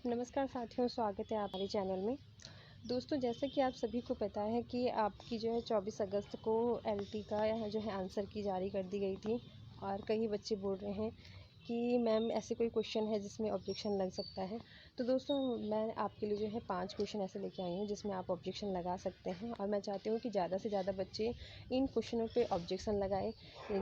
नमस्कार साथियों, स्वागत है हमारे चैनल में। दोस्तों, जैसा कि आप सभी को पता है कि आपकी जो है 24 अगस्त को एलटी का जो है आंसर की जारी कर दी गई थी। और कई बच्चे बोल रहे हैं कि मैम ऐसे कोई क्वेश्चन है जिसमें ऑब्जेक्शन लग सकता है। तो दोस्तों, मैं आपके लिए जो है 5 क्वेश्चन ऐसे लेके आई हूँ जिसमें आप ऑब्जेक्शन लगा सकते हैं। और मैं चाहती हूँ कि ज़्यादा से ज़्यादा बच्चे इन क्वेश्चनों पे ऑब्जेक्शन लगाएं,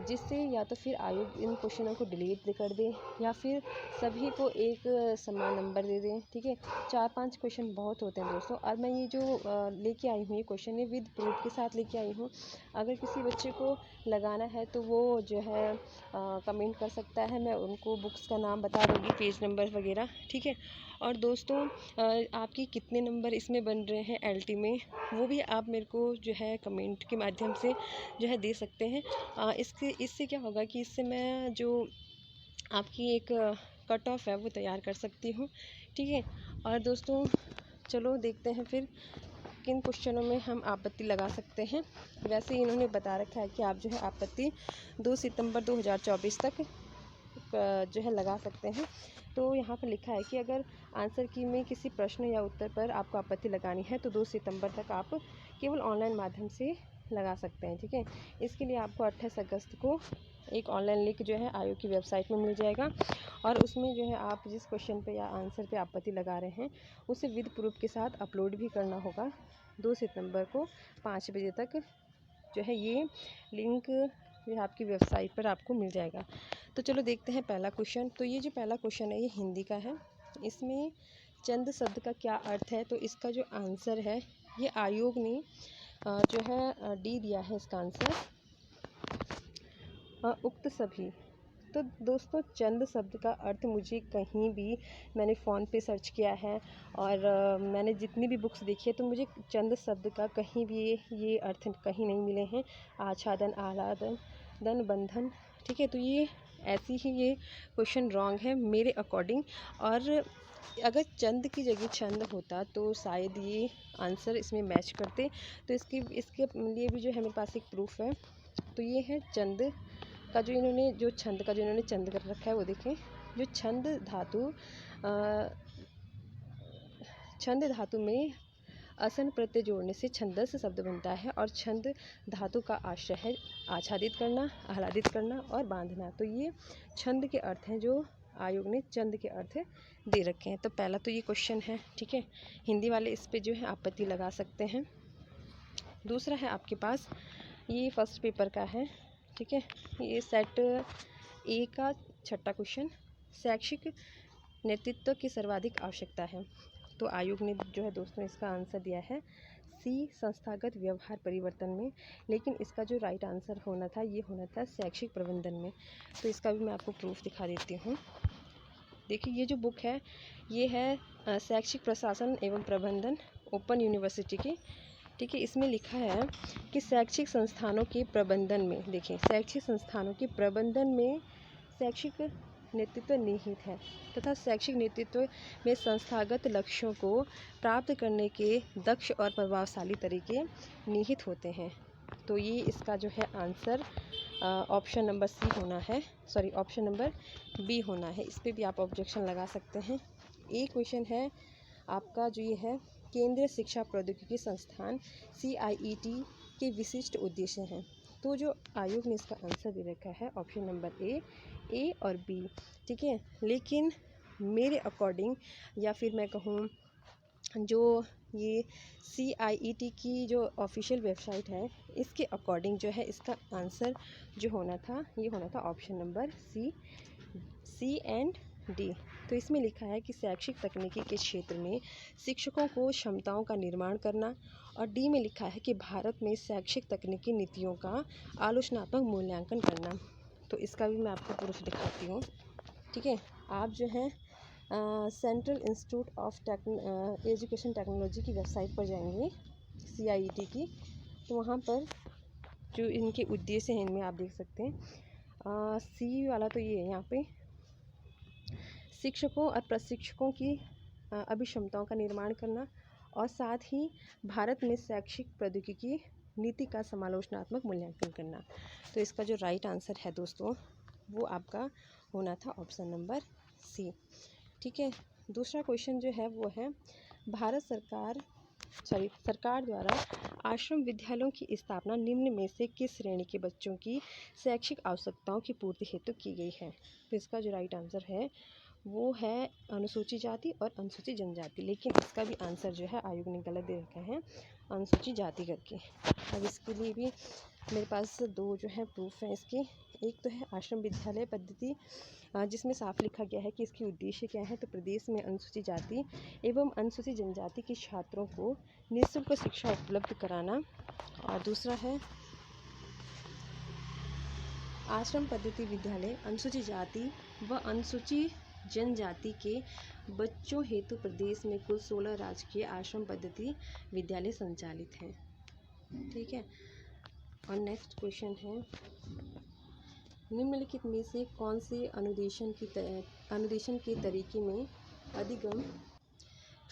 जिससे या तो फिर आयोग इन क्वेश्चनों को डिलीट कर दे या फिर सभी को एक समान नंबर दे दें। ठीक है, 4-5 क्वेश्चन बहुत होते हैं दोस्तों। और मैं ये जो लेके आई हूँ ये क्वेश्चन, ये विद प्रूफ के साथ लेके आई हूँ। अगर किसी बच्चे को लगाना है तो वो जो है कमेंट कर सकता है। मैं उनको बुक्स का नाम बता दूँगी, पेज नंबर वगैरह। ठीक है, और दोस्तों आपकी कितने नंबर इसमें बन रहे हैं एलटी में, वो भी आप मेरे को जो है कमेंट के माध्यम से जो है दे सकते हैं। इससे क्या होगा कि इससे मैं जो आपकी एक कट ऑफ है वो तैयार कर सकती हूँ। ठीक है, और दोस्तों चलो देखते हैं फिर किन क्वेश्चनों में हम आपत्ति लगा सकते हैं। वैसे इन्होंने बता रखा है कि आप जो है आपत्ति 2 सितंबर 2024 तक जो है लगा सकते हैं। तो यहाँ पर लिखा है कि अगर आंसर की में किसी प्रश्न या उत्तर पर आपको आपत्ति लगानी है तो 2 सितंबर तक आप केवल ऑनलाइन माध्यम से लगा सकते हैं। ठीक है, इसके लिए आपको 28 अगस्त को एक ऑनलाइन लिंक जो है आयोग की वेबसाइट में मिल जाएगा। और उसमें जो है आप जिस क्वेश्चन पे या आंसर पे आपत्ति लगा रहे हैं उसे विद प्रूफ के साथ अपलोड भी करना होगा। 2 सितंबर को 5 बजे तक जो है ये लिंक जो है आपकी वेबसाइट पर आपको मिल जाएगा। तो चलो देखते हैं पहला क्वेश्चन। तो ये जो पहला क्वेश्चन है ये हिंदी का है। इसमें चंद शब्द का क्या अर्थ है, तो इसका जो आंसर है ये आयोग ने जो है डी दिया है इसका आंसर, उक्त सभी। तो दोस्तों, चंद शब्द का अर्थ मुझे कहीं भी, मैंने फ़ोन पे सर्च किया है और मैंने जितनी भी बुक्स देखी है तो मुझे चंद शब्द का कहीं भी ये अर्थ कहीं नहीं मिले हैं। आच्छादन, आह्लादन, दन, बंधन। ठीक है, तो ये ऐसी ही ये क्वेश्चन रॉन्ग है मेरे अकॉर्डिंग। और अगर चंद की जगह छंद होता तो शायद ये आंसर इसमें मैच करते। तो इसके लिए भी जो है मेरे पास एक प्रूफ है। तो ये है चंद का जो इन्होंने जो छंद का जो इन्होंने चंद कर रखा है वो देखें। जो छंद धातु में असन प्रत्यय जोड़ने से छंदस शब्द बनता है। और छंद धातु का आश्रय है आच्छादित करना, आह्लादित करना और बांधना। तो ये छंद के अर्थ हैं जो आयोग ने चंद के अर्थ दे रखे हैं। तो पहला तो ये क्वेश्चन है। ठीक है, हिंदी वाले इस पे जो है आपत्ति लगा सकते हैं। दूसरा है आपके पास, ये फर्स्ट पेपर का है। ठीक है, ये सेट ए का 6ठा क्वेश्चन, शैक्षिक नेतृत्व की सर्वाधिक आवश्यकता है। तो आयोग ने जो है दोस्तों इसका आंसर दिया है सी, संस्थागत व्यवहार परिवर्तन में। लेकिन इसका जो राइट आंसर होना था ये होना था शैक्षिक प्रबंधन में। तो इसका भी मैं आपको प्रूफ दिखा देती हूँ। देखिए, ये जो बुक है ये है शैक्षिक प्रशासन एवं प्रबंधन, ओपन यूनिवर्सिटी की। ठीक है, इसमें लिखा है कि शैक्षिक संस्थानों के प्रबंधन में, देखिए शैक्षिक संस्थानों के प्रबंधन में शैक्षिक नेतृत्व निहित है तथा शैक्षिक नेतृत्व में संस्थागत लक्ष्यों को प्राप्त करने के दक्ष और प्रभावशाली तरीके निहित होते हैं। तो ये इसका जो है आंसर ऑप्शन नंबर सी होना है, सॉरी ऑप्शन नंबर बी होना है। इस पर भी आप ऑब्जेक्शन लगा सकते हैं। एक क्वेश्चन है आपका जो ये है, केंद्रीय शिक्षा प्रौद्योगिकी संस्थान CIET के विशिष्ट उद्देश्य हैं। तो जो आयोग ने इसका आंसर दे रखा है ऑप्शन नंबर ए और बी। ठीक है, लेकिन मेरे अकॉर्डिंग या फिर मैं कहूँ जो ये CIET की जो ऑफिशियल वेबसाइट है इसके अकॉर्डिंग जो है इसका आंसर जो होना था ये होना था option number C and D. तो इसमें लिखा है कि शैक्षिक तकनीकी के क्षेत्र में शिक्षकों को क्षमताओं का निर्माण करना। और डी में लिखा है कि भारत में शैक्षिक तकनीकी नीतियों का आलोचनात्मक मूल्यांकन करना। तो इसका भी मैं आपको प्रूफ दिखाती हूँ। ठीक है, आप जो है central institute of education technology की वेबसाइट पर जाएंगे CIET की। तो वहाँ पर जो इनके उद्देश्य हैं इनमें आप देख सकते हैं। सी वाला तो ये है, यहाँ पे शिक्षकों और प्रशिक्षकों की अभिक्षमताओं का निर्माण करना और साथ ही भारत में शैक्षिक प्रौद्योगिकी नीति का समालोचनात्मक मूल्यांकन करना। तो इसका जो राइट आंसर है दोस्तों वो आपका होना था ऑप्शन नंबर सी। ठीक है, दूसरा क्वेश्चन जो है वो है भारत सरकार द्वारा आश्रम विद्यालयों की स्थापना निम्न में से किस श्रेणी के बच्चों की शैक्षिक आवश्यकताओं की पूर्ति हेतु की गई है। तो इसका जो राइट आंसर है वो है अनुसूचित जाति और अनुसूचित जनजाति, लेकिन इसका भी आंसर जो है आयोग ने गलत दे रखा है अनुसूचित जाति करके। अब इसके लिए भी मेरे पास दो जो है प्रूफ हैं इसके। एक तो है आश्रम विद्यालय पद्धति, जिसमें साफ लिखा गया है कि इसकी उद्देश्य क्या है। तो प्रदेश में अनुसूचित जाति एवं अनुसूचित जनजाति के छात्रों को निःशुल्क शिक्षा उपलब्ध कराना। और दूसरा है आश्रम पद्धति विद्यालय अनुसूचित जाति व अनुसूचित जनजाति के बच्चों हेतु प्रदेश में कुल 16 राजकीय आश्रम पद्धति विद्यालय संचालित हैं। ठीक है। और नेक्स्ट क्वेश्चन है निम्नलिखित में से कौन से अनुदेशन के तरीके में अधिगम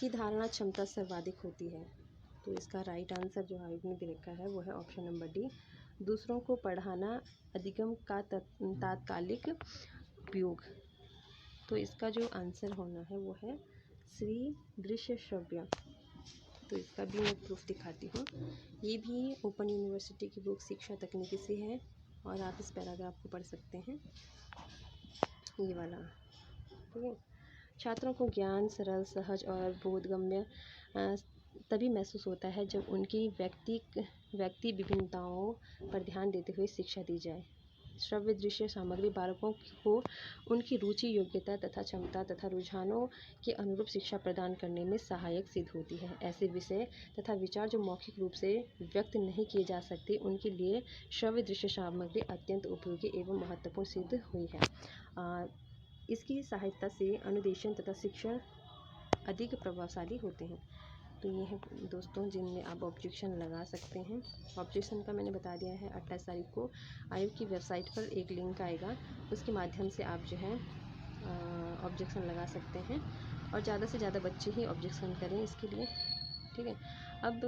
की धारणा क्षमता सर्वाधिक होती है। तो इसका राइट आंसर जो आयोग ने दे रखा है वो है ऑप्शन नंबर डी, दूसरों को पढ़ाना अधिगम का तात्कालिक उपयोग। तो इसका जो आंसर होना है वो है श्री दृश्य श्रव्य। तो इसका भी मैं प्रूफ दिखाती हूँ। ये भी ओपन यूनिवर्सिटी की बुक शिक्षा तकनीकी से है और आप इस पैराग्राफ को पढ़ सकते हैं, ये वाला। ठीक है। छात्रों को ज्ञान सरल, सहज और बोधगम्य तभी महसूस होता है जब उनकी व्यक्ति विभिन्नताओं पर ध्यान देते हुए शिक्षा दी जाए। श्रव्य दृश्य सामग्री बालकों को उनकी रुचि, योग्यता तथा क्षमता तथा रुझानों के अनुरूप शिक्षा प्रदान करने में सहायक सिद्ध होती है। ऐसे विषय तथा विचार जो मौखिक रूप से व्यक्त नहीं किए जा सकते, उनके लिए श्रव्य दृश्य सामग्री अत्यंत उपयोगी एवं महत्वपूर्ण सिद्ध हुई है। इसकी सहायता से अनुदेशन तथा शिक्षण अधिक प्रभावशाली होते हैं। तो ये है दोस्तों जिनमें आप ऑब्जेक्शन लगा सकते हैं। ऑब्जेक्शन का मैंने बता दिया है। 28 तारीख को आयोग की वेबसाइट पर एक लिंक आएगा, उसके माध्यम से आप जो है ऑब्जेक्शन लगा सकते हैं और ज़्यादा से ज़्यादा बच्चे ही ऑब्जेक्शन करें इसके लिए। ठीक है। अब